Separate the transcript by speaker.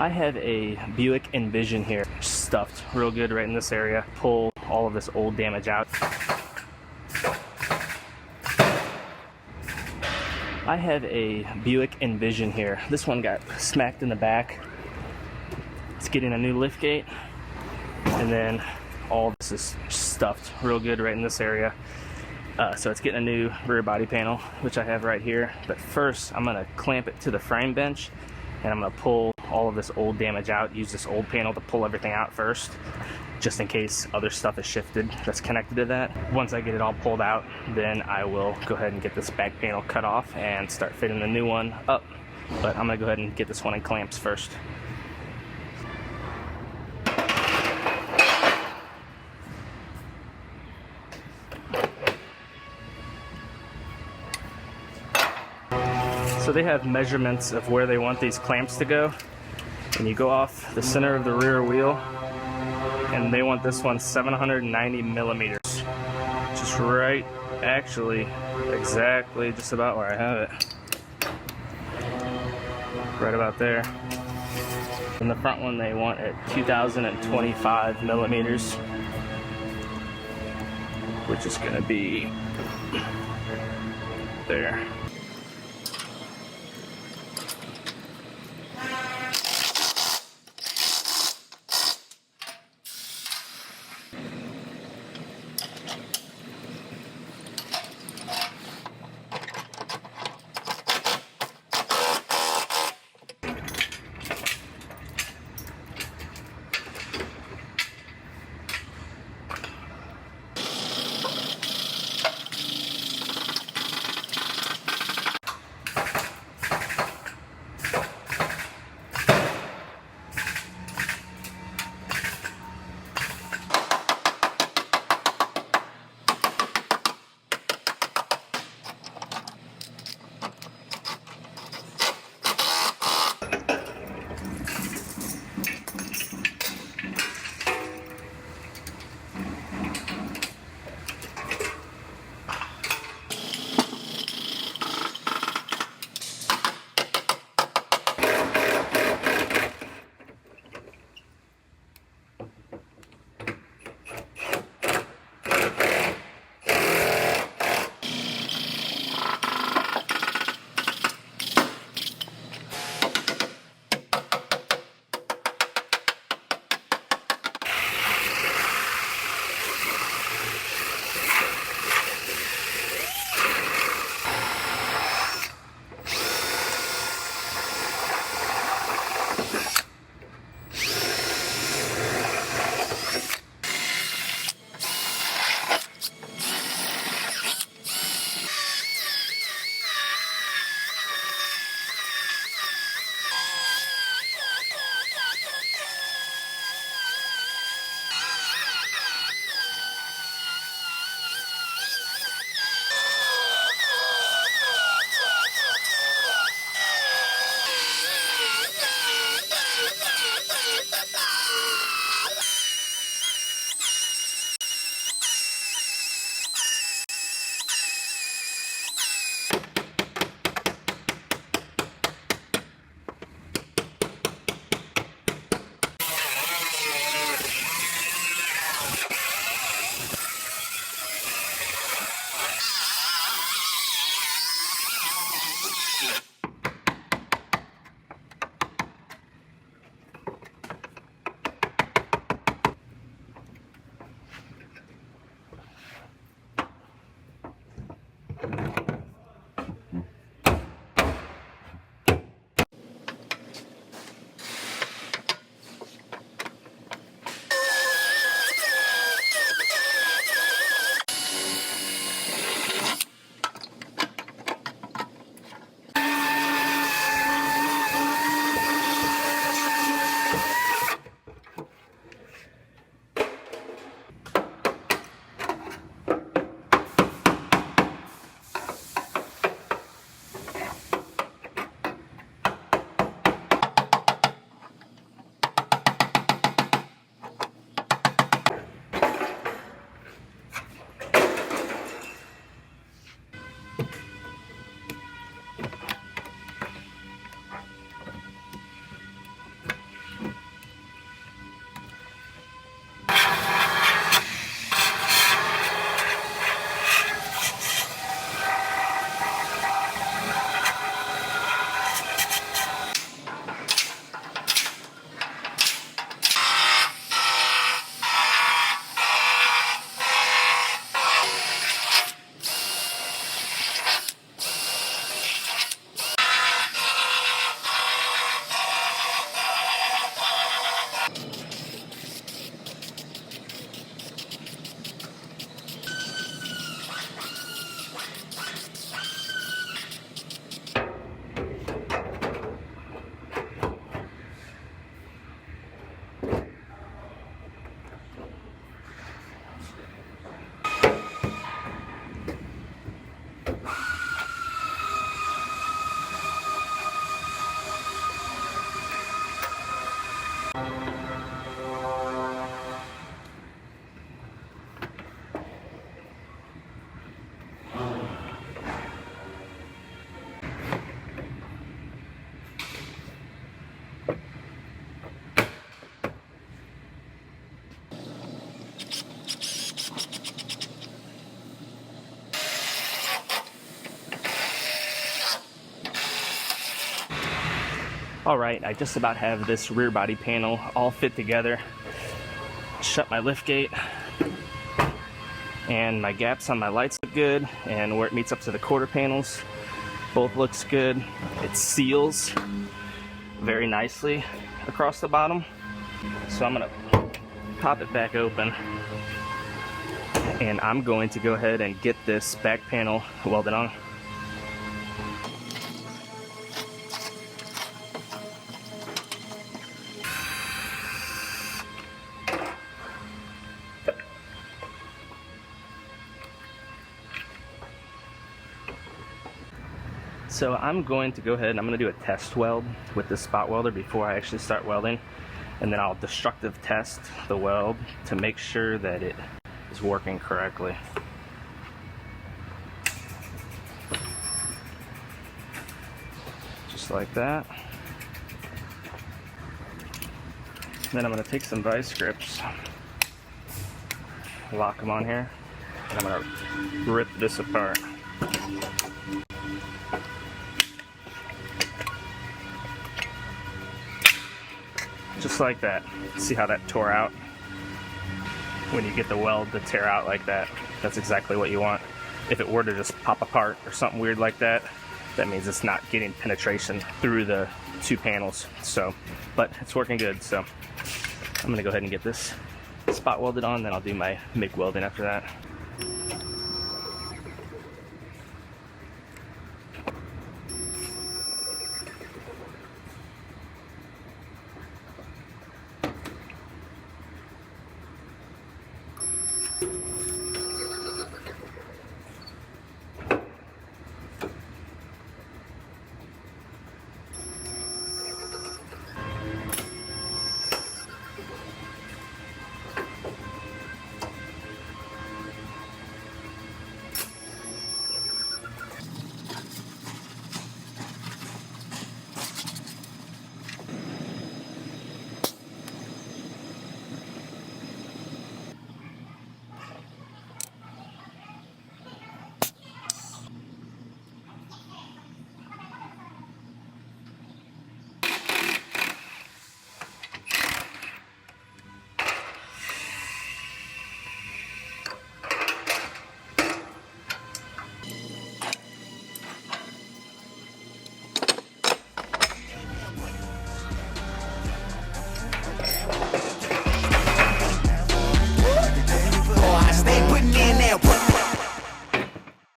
Speaker 1: I have a Buick Envision here, stuffed real good right in this area. Pull all of this old damage out. I have a Buick Envision here. This one got smacked in the back. It's getting a new liftgate, and then all of this is stuffed real good right in this area. So it's getting a new rear body panel, which I have right here. But first, I'm gonna clamp it to the frame bench, and I'm gonna pull all of this old damage out. Use this old panel to pull everything out first, just in case other stuff is shifted that's connected to that. Once I get it all pulled out, then I will go ahead and get this back panel cut off and start fitting the new one up. But I'm gonna go ahead and get this one in clamps first. So they have measurements of where they want these clamps to go, and you go off the center of the rear wheel, and they want this one 790 millimeters, just right, actually exactly just about where I have it, right about there. And the front one they want at 2025 millimeters, which is going to be there. Alright, I just about have this rear body panel all fit together. Shut my lift gate, and my gaps on my lights look good, and where it meets up to the quarter panels both looks good. It seals very nicely across the bottom, so I'm gonna pop it back open, and I'm going to go ahead and get this back panel welded on. So I'm going to go ahead and I'm going to do a test weld with this spot welder before I actually start welding, and then I'll destructive test the weld to make sure that it is working correctly. Just like that. Then I'm going to take some vice grips, lock them on here, and I'm going to rip this apart. Just like that. See how that tore out? When you get the weld to tear out like that, that's exactly what you want. If it were to just pop apart or something weird like that, that means it's not getting penetration through the two panels. So, but it's working good, so I'm gonna go ahead and get this spot welded on, then I'll do my MIG welding after that.